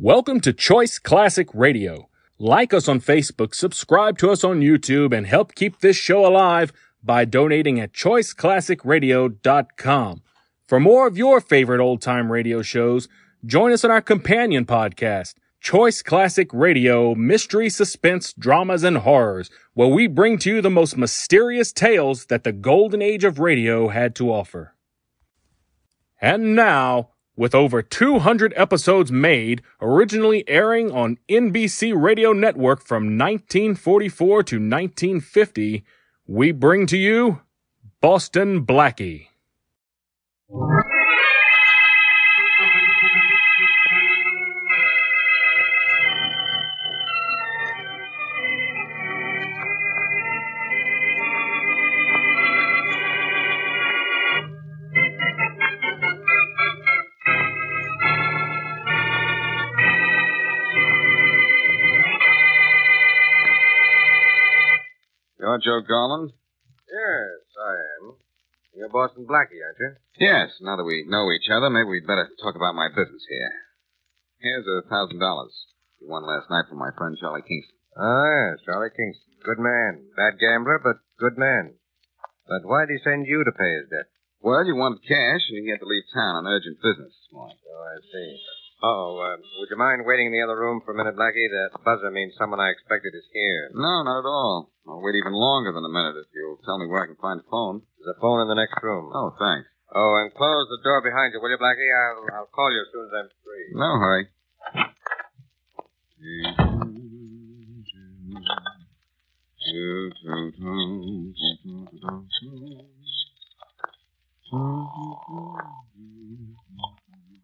Welcome to Choice Classic Radio. Like us on Facebook, subscribe to us on YouTube, and help keep this show alive by donating at choiceclassicradio.com. For more of your favorite old-time radio shows, join us on our companion podcast, Choice Classic Radio, Mystery, Suspense, Dramas, and Horrors, where we bring to you the most mysterious tales that the golden age of radio had to offer. And now, with over 200 episodes made, originally airing on NBC Radio Network from 1944 to 1950, we bring to you Boston Blackie. You're Joe Garland? Yes, I am. You're Boston Blackie, aren't you? Yes, now that we know each other, maybe we'd better talk about my business here. Here's $1,000. You won last night from my friend Charlie Kingston. Oh, yes, Charlie Kingston. Good man. Bad gambler, but good man. But why'd he send you to pay his debt? Well, you wanted cash, and you had to leave town on urgent business this morning. Oh, I see. Would you mind waiting in the other room for a minute, Blackie? That buzzer means someone I expected is here. No, not at all. I'll wait even longer than a minute if you'll tell me where I can find a phone. There's a phone in the next room. Oh, thanks. Oh, and close the door behind you, will you, Blackie? I'll call you as soon as I'm free. No hurry.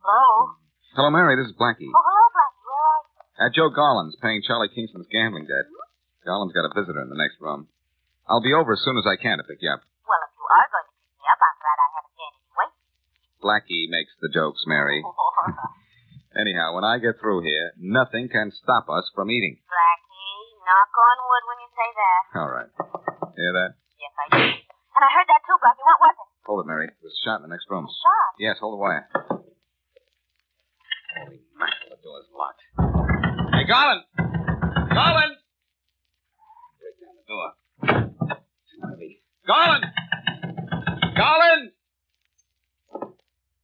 Hello? Hello, Mary. This is Blackie. Oh, hello, Blackie. Where are you? At Joe Garland's, paying Charlie Kingston's gambling debt. Garland's got a visitor in the next room. I'll be over as soon as I can to pick you up. Well, if you are going to pick me up, I'm glad I haven't gained any weight. Blackie makes the jokes, Mary. Anyhow, when I get through here, nothing can stop us from eating. Blackie, knock on wood when you say that. All right. Hear that? Yes, I do. And I heard that too, Blackie. What was it? Hold it, Mary. There's a shot in the next room. A shot? Yes, hold the wire. Holy mackerel, the door's locked. Hey, Garland! Garland! Break down the door. Garland! Garland!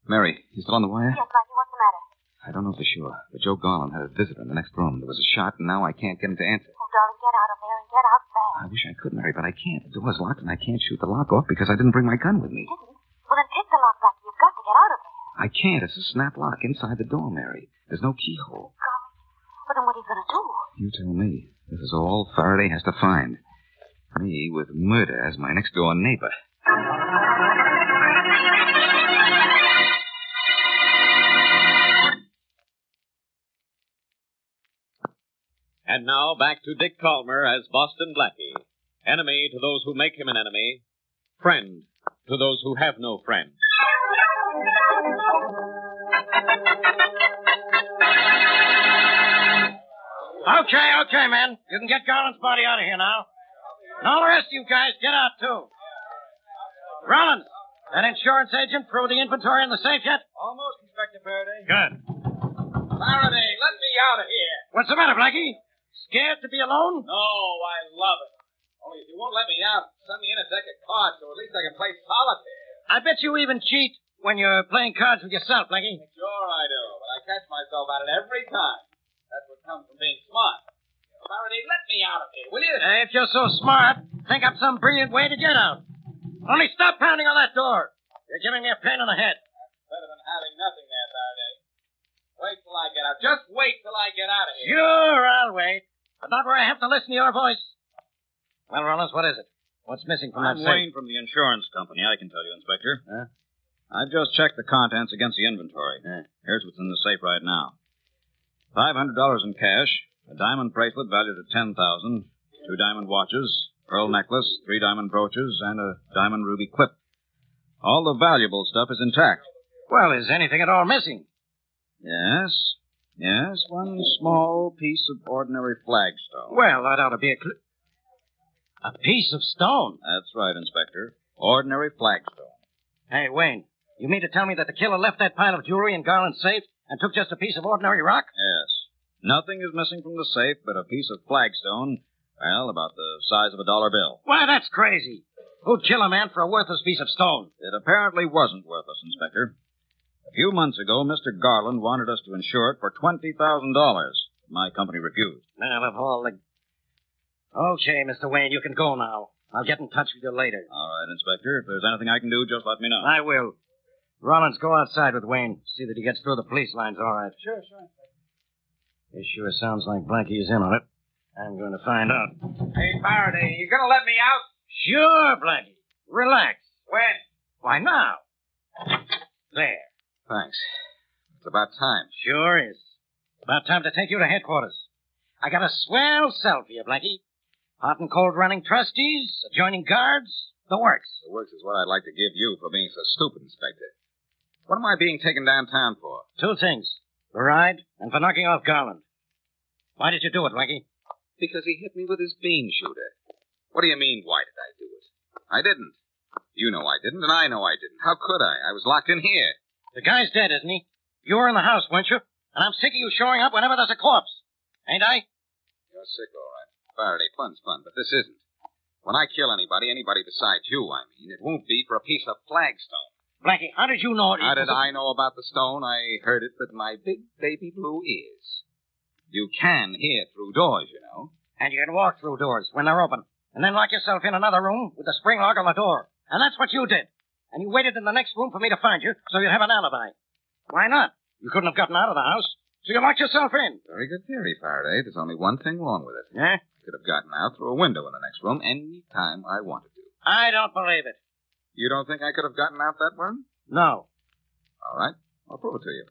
Mary, you still on the wire? Yes, Blackie. What's the matter? I don't know for sure, but Joe Garland had a visitor in the next room. There was a shot, and now I can't get him to answer. Oh, darling, get out of there and get out fast. I wish I could, Mary, but I can't. The door's locked, and I can't shoot the lock off because I didn't bring my gun with me. You didn't? Well, then take the lock, Blackie. You've got to get out of there. I can't. It's a snap lock inside the door, Mary. There's no keyhole. Golly. Well, then what are you going to do? You tell me. This is all Faraday has to find. Me with murder as my next-door neighbor. And now back to Dick Calmer as Boston Blackie. Enemy to those who make him an enemy. Friend to those who have no friend. Okay, man. You can get Garland's body out of here now. And all the rest of you guys, get out, too. Rollins, that insurance agent threw the inventory in the safe yet? Almost, Inspector Faraday. Good. Faraday, let me out of here. What's the matter, Blackie? Scared to be alone? No, I love it. Only if you won't let me out, send me in a deck of cards so at least I can play solitaire. I bet you even cheat when you're playing cards with yourself, Blackie. Sure I do, but I catch myself at it every time. That's what comes from being smart. Faraday, let me out of here, will you? If you're so smart, think up some brilliant way to get out. Only stop pounding on that door. You're giving me a pain in the head. That's better than having nothing there, Faraday. Wait till I get out. Just wait till I get out of here. Sure, I'll wait. But not where I have to listen to your voice. Well, Rollins, what is it? What's missing from that I'm safe? Wayne from the insurance company, I can tell you, Inspector. I've just checked the contents against the inventory. Here's what's in the safe right now. $500 in cash, a diamond bracelet valued at $10,000, 2 diamond watches, pearl necklace, 3 diamond brooches, and a diamond ruby clip. All the valuable stuff is intact. Well, is anything at all missing? Yes, one small piece of ordinary flagstone. Well, that ought to be a piece of stone. That's right, Inspector. Ordinary flagstone. Hey, Wayne, you mean to tell me that the killer left that pile of jewelry in Garland's safe and took just a piece of ordinary rock? Yes. Nothing is missing from the safe but a piece of flagstone, well, about the size of a dollar bill. Why, that's crazy. Who'd kill a man for a worthless piece of stone? It apparently wasn't worthless, Inspector. A few months ago, Mr. Garland wanted us to insure it for $20,000. My company refused. Well, of all the... Okay, Mr. Wayne, you can go now. I'll get in touch with you later. All right, Inspector. If there's anything I can do, just let me know. I will. Rollins, go outside with Wayne. See that he gets through the police lines all right. Sure. This sure sounds like Blackie is in on it. I'm going to find out. Hey, Faraday, you gonna let me out? Sure, Blackie. Relax. When? Why, now. There. Thanks. It's about time. Sure is. About time to take you to headquarters. I got a swell cell for you, Blackie. Hot and cold running trustees, adjoining guards, the works. The works is what I'd like to give you for being so stupid, Inspector. What am I being taken downtown for? Two things. The ride and for knocking off Garland. Why did you do it, Blackie? Because he hit me with his bean shooter. What do you mean, why did I do it? I didn't. You know I didn't, and I know I didn't. How could I? I was locked in here. The guy's dead, isn't he? You were in the house, weren't you? And I'm sick of you showing up whenever there's a corpse. Ain't I? You're sick, all right. Faraday, fun's fun, but this isn't. When I kill anybody besides you, I mean, it won't be for a piece of flagstone. Blackie, how did you know it? How did I know about the stone? I heard it with my big baby blue ears. You can hear through doors, you know. And you can walk through doors when they're open. And then lock yourself in another room with the spring lock on the door. And that's what you did. And you waited in the next room for me to find you so you'd have an alibi. Why not? You couldn't have gotten out of the house, so you locked yourself in. Very good theory, Faraday. There's only one thing wrong with it. Yeah? I could have gotten out through a window in the next room any time I wanted to. I don't believe it. You don't think I could have gotten out that one? No. All right. I'll prove it to you.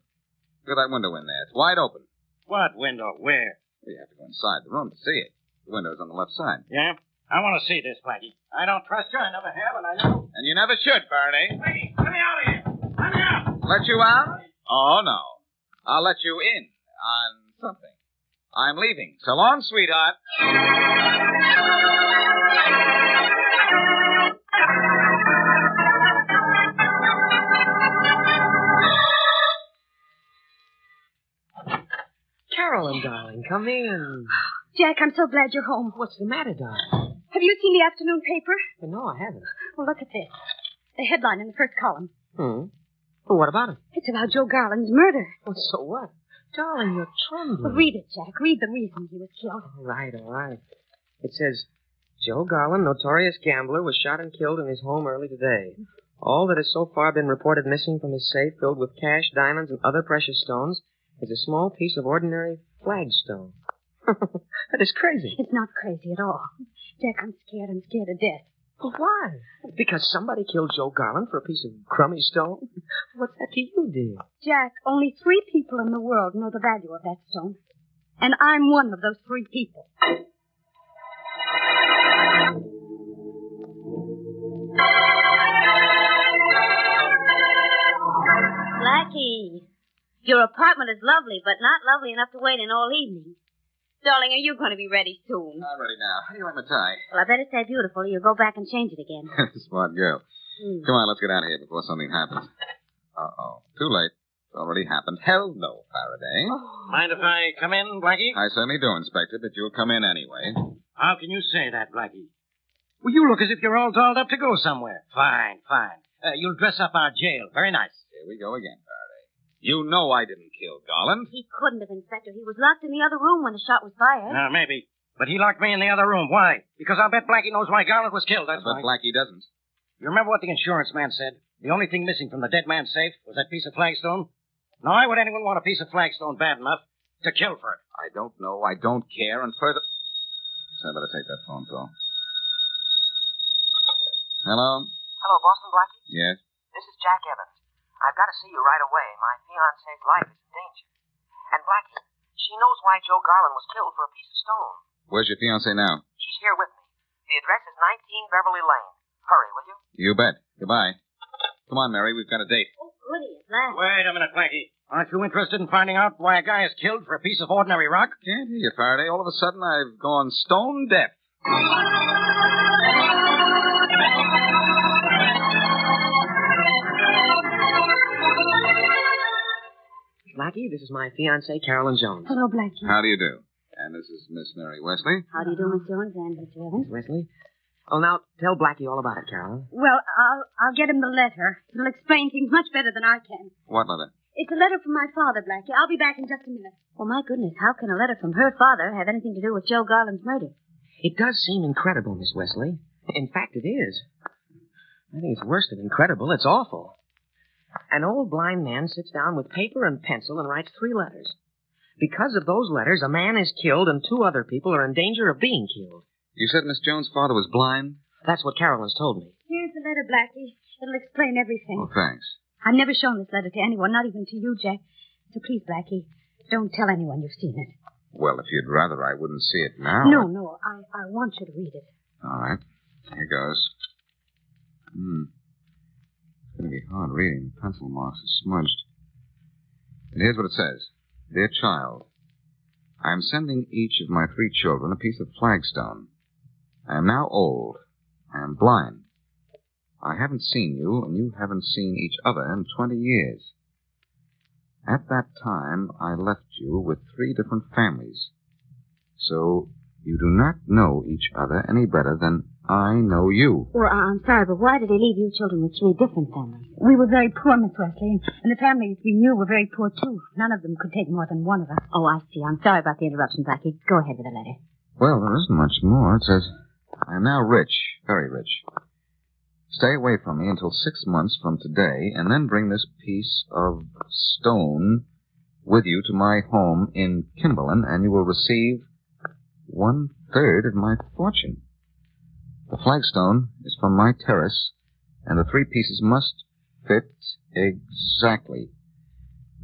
Look at that window in there. It's wide open. What window? Where? You have to go inside the room to see it. The window's on the left side. Yeah? I want to see this, Blackie. I don't trust you. I never have, and I know. And you never should, Faraday. Blackie, let me out of here. Let me out. Let you out? Oh, no. I'll let you in on something. I'm leaving. So long, sweetheart. Carolyn, darling, come in. Jack, I'm so glad you're home. What's the matter, darling? Have you seen the afternoon paper? No, I haven't. Well, look at this. The headline in the first column. Well, what about it? It's about Joe Garland's murder. Well, so what? Darling, you're trembling. Well, read it, Jack. Read the reason he was killed. All right. It says, Joe Garland, notorious gambler, was shot and killed in his home early today. All that has so far been reported missing from his safe, filled with cash, diamonds, and other precious stones, is a small piece of ordinary flagstone. That is crazy. It's not crazy at all. Jack, I'm scared. I'm scared to death. Well, why? Because somebody killed Joe Garland for a piece of crummy stone? What's that to you, dear? Jack, only 3 people in the world know the value of that stone. And I'm one of those 3 people. Blackie, your apartment is lovely, but not lovely enough to wait in all evening. Darling, are you going to be ready soon? I'm ready now. How do you like my tie? Well, I better stay beautiful or you'll go back and change it again. Smart girl. Come on, let's get out of here before something happens. Uh-oh. Too late. It's already happened. Hell no, Faraday. Oh. Mind if I come in, Blackie? I certainly do, Inspector, but you'll come in anyway. How can you say that, Blackie? Well, you look as if you're all dolled up to go somewhere. Fine. You'll dress up our jail. Very nice. Here we go again, Faraday. You know I didn't kill Garland. He couldn't have, Inspector. He was locked in the other room when the shot was fired. Maybe. But he locked me in the other room. Why? Because I'll bet Blackie knows why Garland was killed, that's why. But Blackie doesn't. You remember what the insurance man said? The only thing missing from the dead man's safe was that piece of flagstone? Now, why would anyone want a piece of flagstone bad enough to kill for it? I don't know. I don't care. And further... Guess I better take that phone call. Hello? Hello, Boston Blackie? Yes? This is Jack Evans. I've got to see you right away. My fiancée's life is in danger. And Blackie, she knows why Joe Garland was killed for a piece of stone. Where's your fiancée now? She's here with me. The address is 19 Beverly Lane. Hurry, will you? You bet. Goodbye. Come on, Mary. We've got a date. Oh, goody, at last. Wait a minute, Blackie. Aren't you interested in finding out why a guy is killed for a piece of ordinary rock? Can't hear you, Faraday. All of a sudden, I've gone stone deaf. Blackie, this is my fiancée, Carolyn Jones. Hello, Blackie. How do you do? And this is Miss Mary Wesley. How do you do, Miss Jones and Mr. Evans? Wesley? Oh, now, tell Blackie all about it, Carolyn. Well, I'll get him the letter. It'll explain things much better than I can. What letter? It's a letter from my father, Blackie. I'll be back in just a minute. Well, my goodness, how can a letter from her father have anything to do with Joe Garland's murder? It does seem incredible, Miss Wesley. In fact, it is. I think it's worse than incredible. It's awful. An old blind man sits down with paper and pencil and writes 3 letters. Because of those letters, a man is killed and 2 other people are in danger of being killed. You said Miss Jones' father was blind? That's what Carolyn's told me. Here's the letter, Blackie. It'll explain everything. Oh, thanks. I've never shown this letter to anyone, not even to you, Jack. So please, Blackie, don't tell anyone you've seen it. Well, if you'd rather I wouldn't see it now. No, I want you to read it. All right. Here goes. It's going to be hard reading. The pencil marks are smudged. And here's what it says. Dear child, I am sending each of my 3 children a piece of flagstone. I am now old. I am blind. I haven't seen you, and you haven't seen each other in 20 years. At that time, I left you with 3 different families. So you do not know each other any better than I know you. Well, I'm sorry, but why did he leave you children with 3 different families? We were very poor, Miss Wesley, and the families we knew were very poor, too. None of them could take more than one of us. Oh, I see. I'm sorry about the interruption, Blackie. Go ahead with the letter. Well, there isn't much more. It says, I am now rich, very rich. Stay away from me until 6 months from today, and then bring this piece of stone with you to my home in Kimberlin, and you will receive 1/3 of my fortune. The flagstone is from my terrace, and the 3 pieces must fit exactly.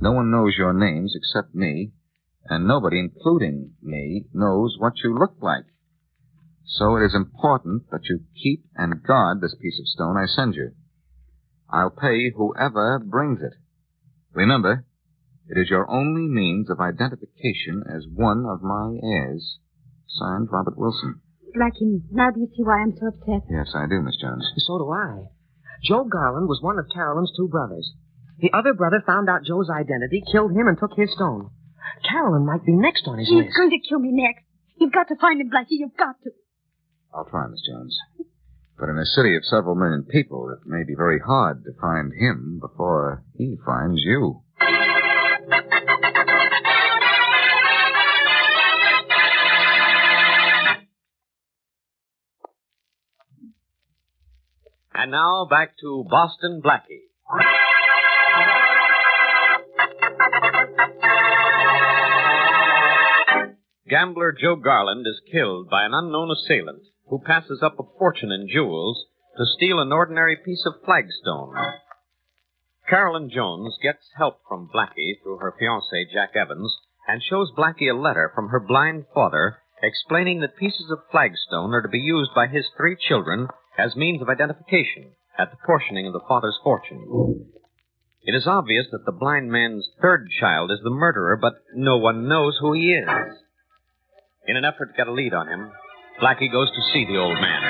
No one knows your names except me, and nobody, including me, knows what you look like. So it is important that you keep and guard this piece of stone I send you. I'll pay whoever brings it. Remember, it is your only means of identification as one of my heirs. Signed, Robert Wilson. Blackie, now do you see why I'm so upset? Yes, I do, Miss Jones. So do I. Joe Garland was one of Carolyn's 2 brothers. The other brother found out Joe's identity, killed him, and took his stone. Carolyn might be next on his He's list. going to kill me next. You've got to find him, Blackie. You've got to. I'll try, Miss Jones. But in a city of several million people, it may be very hard to find him before he finds you. And now back to Boston Blackie. Gambler Joe Garland is killed by an unknown assailant who passes up a fortune in jewels to steal an ordinary piece of flagstone. Carolyn Jones gets help from Blackie through her fiancé, Jack Evans, and shows Blackie a letter from her blind father explaining that pieces of flagstone are to be used by his 3 children as means of identification at the portioning of the father's fortune. It is obvious that the blind man's 3rd child is the murderer, but no one knows who he is. In an effort to get a lead on him, Blackie goes to see the old man.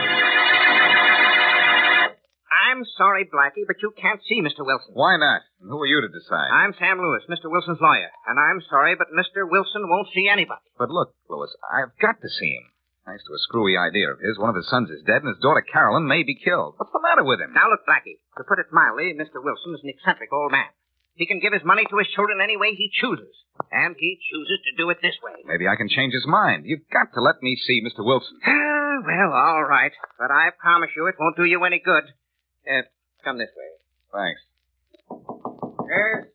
I'm sorry, Blackie, but you can't see Mr. Wilson. Why not? And who are you to decide? I'm Sam Lewis, Mr. Wilson's lawyer, and I'm sorry, but Mr. Wilson won't see anybody. But look, Louis, I've got to see him. Thanks to a screwy idea of his, one of his sons is dead, and his daughter Carolyn may be killed. What's the matter with him? Now, look, Blackie, to put it mildly, Mr. Wilson is an eccentric old man. He can give his money to his children any way he chooses, and he chooses to do it this way. Maybe I can change his mind. You've got to let me see Mr. Wilson. Well, all right, but I promise you it won't do you any good. Come this way. Thanks. Yes?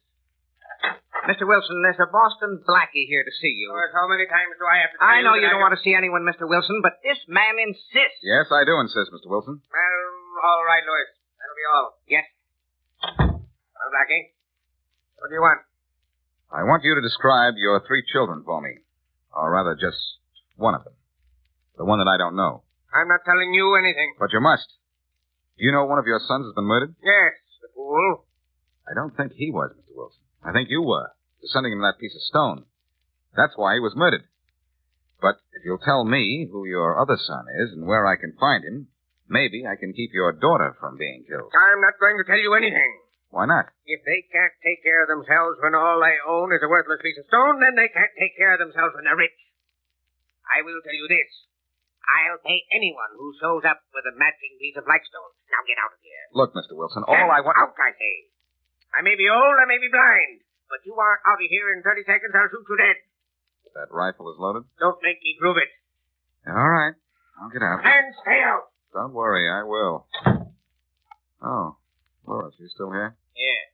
Mr. Wilson, there's a Boston Blackie here to see you. How many times do I have to I know you don't want to see anyone, Mr. Wilson, but this man insists. Yes, I do insist, Mr. Wilson. Well, all right, Louis. That'll be all. Yes. Well, Blackie, what do you want? I want you to describe your 3 children for me. Or rather, just one of them. The one that I don't know. I'm not telling you anything. But you must. You know one of your sons has been murdered? Yes, the fool. I don't think he was, Mr. Wilson. I think you were, for sending him that piece of stone. That's why he was murdered. But if you'll tell me who your other son is and where I can find him, maybe I can keep your daughter from being killed. I'm not going to tell you anything. Why not? If they can't take care of themselves when all they own is a worthless piece of stone, then they can't take care of themselves when they're rich. I will tell you this. I'll pay anyone who shows up with a matching piece of flagstone. Now get out of here. Look, Mr. Wilson, all I want... Out, I say. I may be old, I may be blind, but you aren't out of here in 30 seconds, I'll shoot you dead. That rifle is loaded? Don't make me prove it. All right. I'll get out. And stay out. Don't worry, I will. Oh, Lois, you still here? Yeah.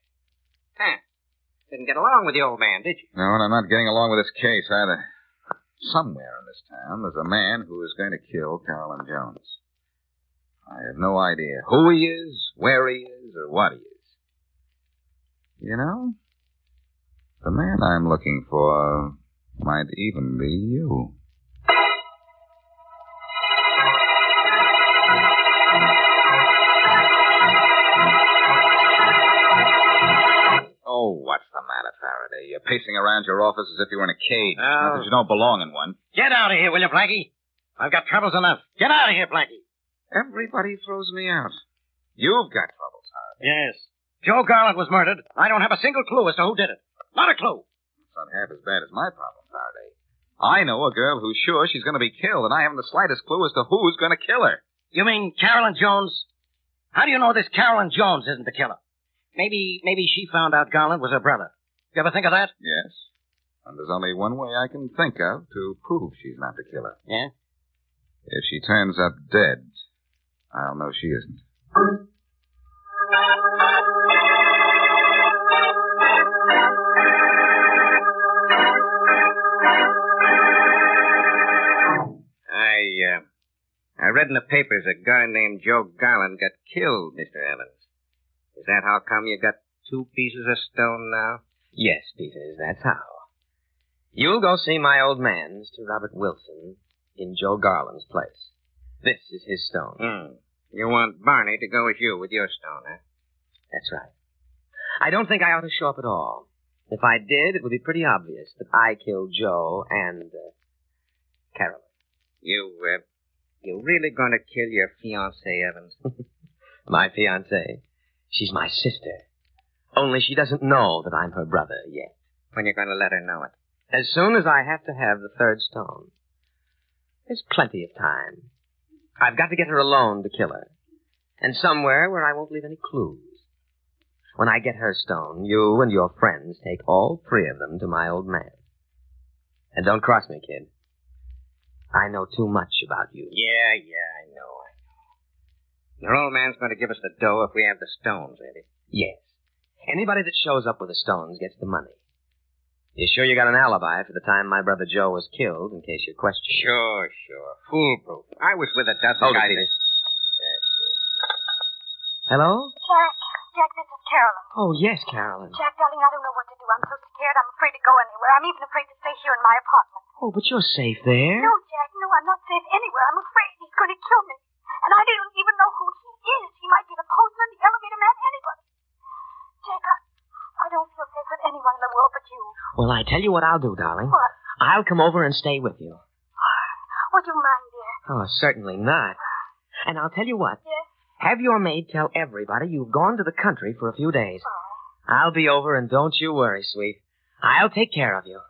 Huh. Didn't get along with the old man, did you? No, and I'm not getting along with this case either. Somewhere in this town, there's a man who is going to kill Garland Jones. I have no idea who he is, where he is, or what he is. You know, the man I'm looking for might even be you. Oh, what's the matter, Faraday? You're pacing around your office as if you were in a cage. Not that you don't belong in one. Get out of here, will you, Blackie? I've got troubles enough. Get out of here, Blackie. Everybody throws me out. You've got troubles, Faraday. Yes. Joe Garland was murdered. I don't have a single clue as to who did it. Not a clue. It's not half as bad as my problem, Faraday. I know a girl who's sure she's going to be killed, and I haven't the slightst clue as to who's going to kill her. You mean Carolyn Jones? How do you know this Carolyn Jones isn't the killer? Maybe she found out Garland was her brother. You ever think of that? Yes. And there's only one way I can think of to prove she's not the killer. Yeah? If she turns up dead, I'll know she isn't. I read in the papers a guy named Joe Garland got killed, Mr. Evans. Is that how come you got 2 pieces of stone now? Yes, Peters, that's how. You'll go see my old man, Mr. Robert Wilson, in Joe Garland's place. This is his stone. You want Barney to go with you with your stone, huh? That's right. I don't think I ought to show up at all. If I did, it would be pretty obvious that I killed Joe and, Carolyn. You really gonna kill your fiancée, Evans? My fiancée? She's my sister. Only she doesn't know that I'm her brother yet. When you gonna let her know it? As soon as I have to have the 3rd stone. There's plenty of time. I've got to get her alone to kill her. And somewhere where I won't leave any clues. When I get her stone, you and your friends take all 3 of them to my old man. And don't cross me, kid. I know too much about you. Yeah, I know. Your old man's going to give us the dough if we have the stones, ain't he? Yes. Anybody that shows up with the stones gets the money. You sure you got an alibi for the time my brother Joe was killed, in case you're questioning? Sure. Foolproof. I was with a dozen Hold guys. it, Peters. Yeah, sure. Hello? Jack, this is Carolyn. Oh, yes, Carolyn. Jack, darling, I don't know what to do. I'm so scared. I'm afraid to go anywhere. I'm even afraid to stay here in my apartment. Oh, but you're safe there. No, Jack, no, I'm not safe anywhere. I'm afraid he's going to kill me. And I don't even know who he is. He might be the postman, the elevator man, anybody. Jack, I don't feel safe with anyone in the world but you. Well, I tell you what I'll do, darling. What? I'll come over and stay with you. Would you mind, dear? Oh, certainly not. And I'll tell you what. Yes? Have your maid tell everybody you've gone to the country for a few days. Oh. I'll be over, and don't you worry, sweet. I'll take care of you.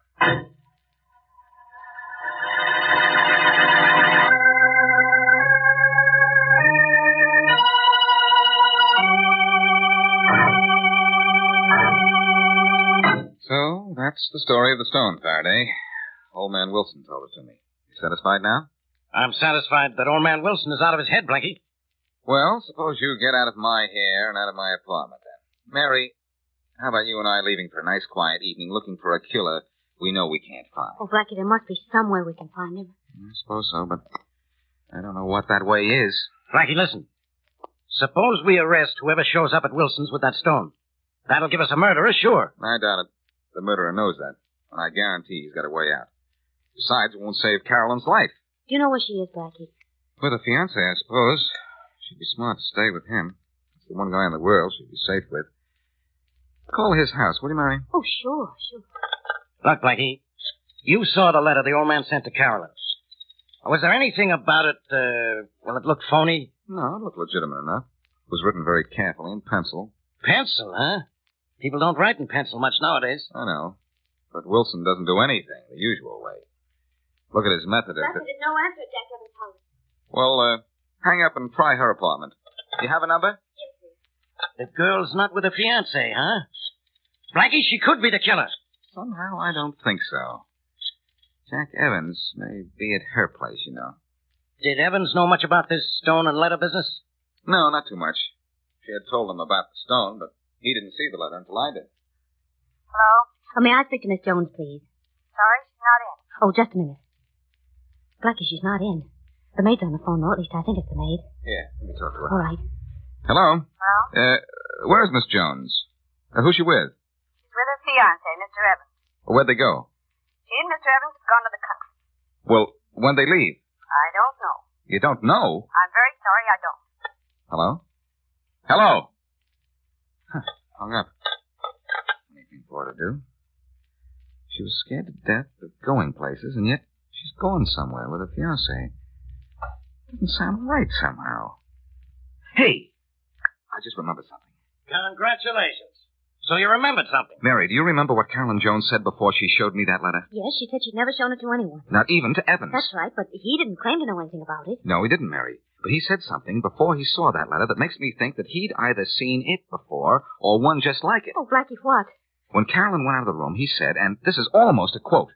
So, that's the story of the stone, Faraday. Old man Wilson told it to me. You satisfied now? I'm satisfied that old man Wilson is out of his head, Blackie. Well, suppose you get out of my hair and out of my apartment, then. Mary, how about you and I leaving for a nice quiet evening looking for a killer we know we can't find? Oh, Blackie, there must be some way we can find him. I suppose so, but I don't know what that way is. Blackie, listen. Suppose we arrest whoever shows up at Wilson's with that stone. That'll give us a murderer, sure. I doubt it. The murderer knows that, and I guarantee he's got a way out. Besides, it won't save Carolyn's life. Do you know where she is, Blackie? With a fiancé, I suppose. She'd be smart to stay with him. It's the one guy in the world she'd be safe with. Call his house, will you, Mary? Oh, sure. Look, Blackie, you saw the letter the old man sent to Carolyn. Was there anything about it, it looked phony? No, it looked legitimate enough. It was written very carefully in pencil. Pencil, huh? People don't write in pencil much nowadays. I know. But Wilson doesn't do anything the usual way. Look at his method of... There's no answer at Jack Evans' house. Well, hang up and try her apartment. Do you have a number? Yes, please. The girl's not with a fiancé, huh? Blackie, she could be the killer. Somehow I don't think so. Jack Evans may be at her place, you know. Did Evans know much about this stone and letter business? No, not too much. She had told him about the stone, but he didn't see the letter until I did. Hello? Oh, may I speak to Miss Jones, please? Sorry, she's not in. Oh, just a minute. Blackie, she's not in. The maid's on the phone, though. At least I think it's the maid. Here, let me talk to her. All right. Hello? Hello? Where's Miss Jones? Who's she with? She's with her fiancé, Mr. Evans. Where'd they go? She and Mr. Evans have gone to the country. Well, when'd they leave? I don't know. You don't know? I'm very sorry I don't. Hello? Hello? Huh, hung up. Anything for her to do? She was scared to death of going places, and yet she's going somewhere with her fiancé. Doesn't sound right somehow. Hey! I just remembered something. Congratulations. So you remembered something. Mary, do you remember what Carolyn Jones said before she showed me that letter? Yes, she said she'd never shown it to anyone. Not even to Evans. That's right, but he didn't claim to know anything about it. No, he didn't, Mary. But he said something before he saw that letter that makes me think that he'd either seen it before or one just like it. Oh, Blackie, what? When Carolyn went out of the room, he said, and this is almost a quote,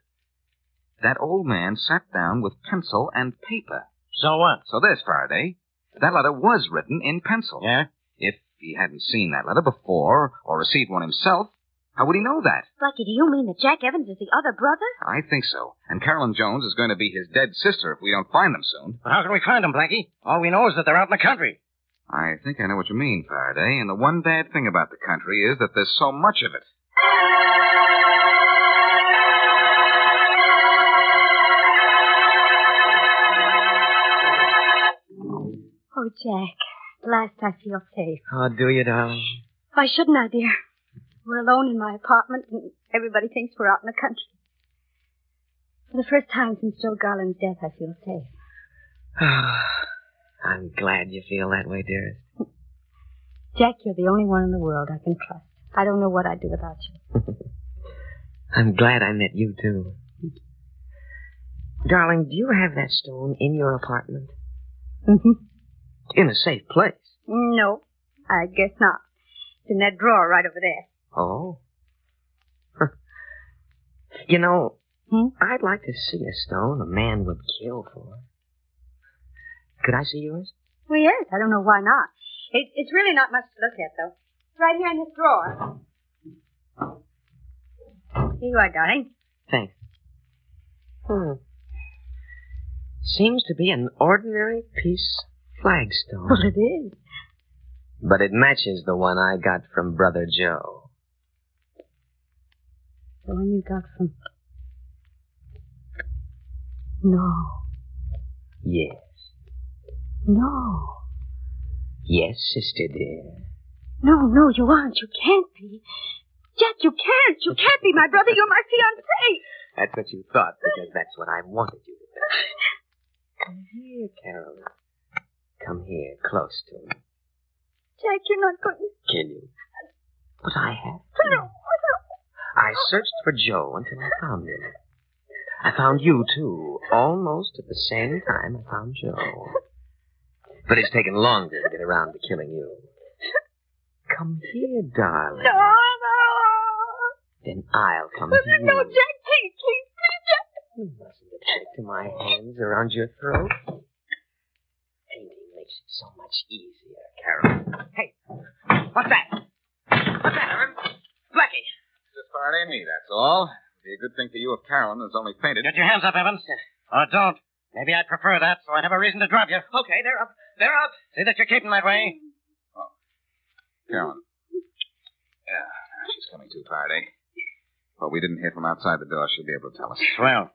"That old man sat down with pencil and paper." So what? So this, Faraday, that letter was written in pencil. Yeah? If he hadn't seen that letter before or received one himself, how would he know that? Blackie, do you mean that Jack Evans is the other brother? I think so. And Carolyn Jones is going to be his dead sister if we don't find them soon. But how can we find them, Blackie? All we know is that they're out in the country. I think I know what you mean, Faraday, and the one bad thing about the country is that there's so much of it. Oh, Jack, at last I feel safe. Oh, do you, darling? Why shouldn't I, dear? We're alone in my apartment, and everybody thinks we're out in the country. For the first time since Joe Garland's death, I feel safe. I'm glad you feel that way, dearest. Jack, you're the only one in the world I can trust. I don't know what I'd do without you. I'm glad I met you, too. Darling, do you have that stone in your apartment? Mm-hmm. In a safe place? No, I guess not. It's in that drawer right over there. Oh. You know, I'd like to see a stone a man would kill for. Could I see yours? Well, yes. I don't know why not. It's really not much to look at, though. It's right here in this drawer. Here you are, darling. Thanks. Seems to be an ordinary piece of flagstone. Well, it is. But it matches the one I got from Brother Joe. The one you got from... No. Yes. No. Yes, sister dear. No, you aren't. You can't be. Jack, you can't. You can't be my brother. You're my fiancé. That's what you thought, because that's what I wanted you to think. Come here, Carolyn. Come here, close to me. Jack, you're not going to... Kill you. But I have to. No. I searched for Joe until I found him. I found you, too. Almost at the same time I found Joe. But it's taken longer to get around to killing you. Come here, darling. No. Then I'll come to you. No, Jack, please, Jack. You mustn't object to my hands around your throat. Painting makes it so much easier, Carol. Hey, what's that? What's that, Evan? Blackie. Just Faraday and me, that's all. It'd be a good thing for you if Carolyn has only fainted. Get your hands up, Evans. Or don't. Maybe I'd prefer that, so I'd have a reason to drop you. Okay, they're up. They're up. See that you're keeping that way. Oh. Carolyn. Yeah, she's coming too, Faraday. Well, we didn't hear from outside the door. She'll be able to tell us. Swell.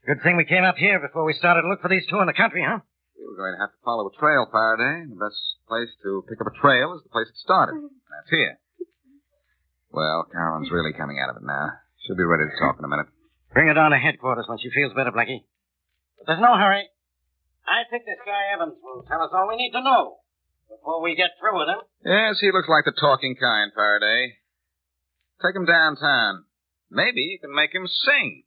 Good thing we came up here before we started to look for these two in the country, huh? We were going to have to follow a trail, Faraday. The best place to pick up a trail is the place it started. That's here. Well, Carolyn's really coming out of it now. She'll be ready to talk in a minute. Bring her down to headquarters when she feels better, Blackie. But there's no hurry. I think this guy Evans will tell us all we need to know. Before we get through with him. Yes, he looks like the talking kind, Faraday. Take him downtown. Maybe you can make him sing.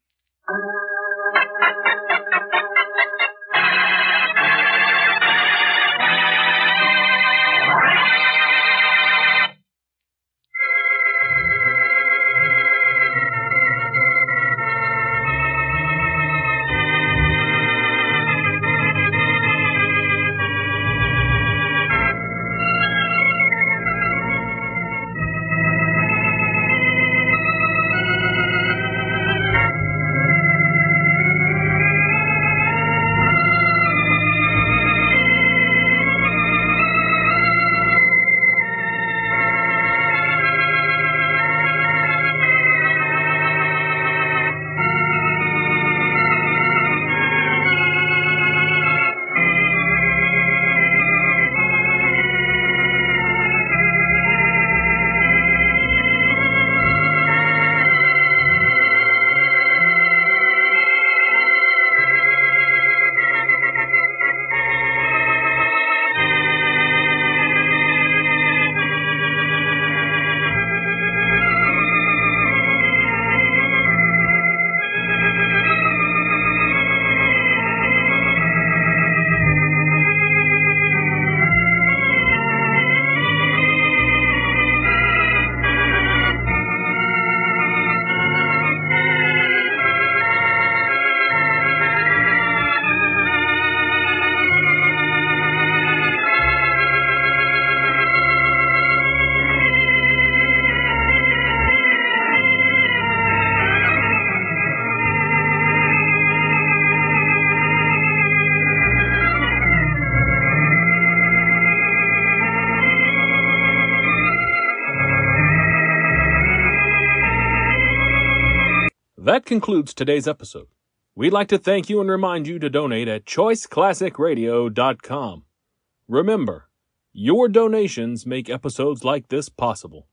That concludes today's episode. We'd like to thank you and remind you to donate at choiceclassicradio.com. Remember, your donations make episodes like this possible.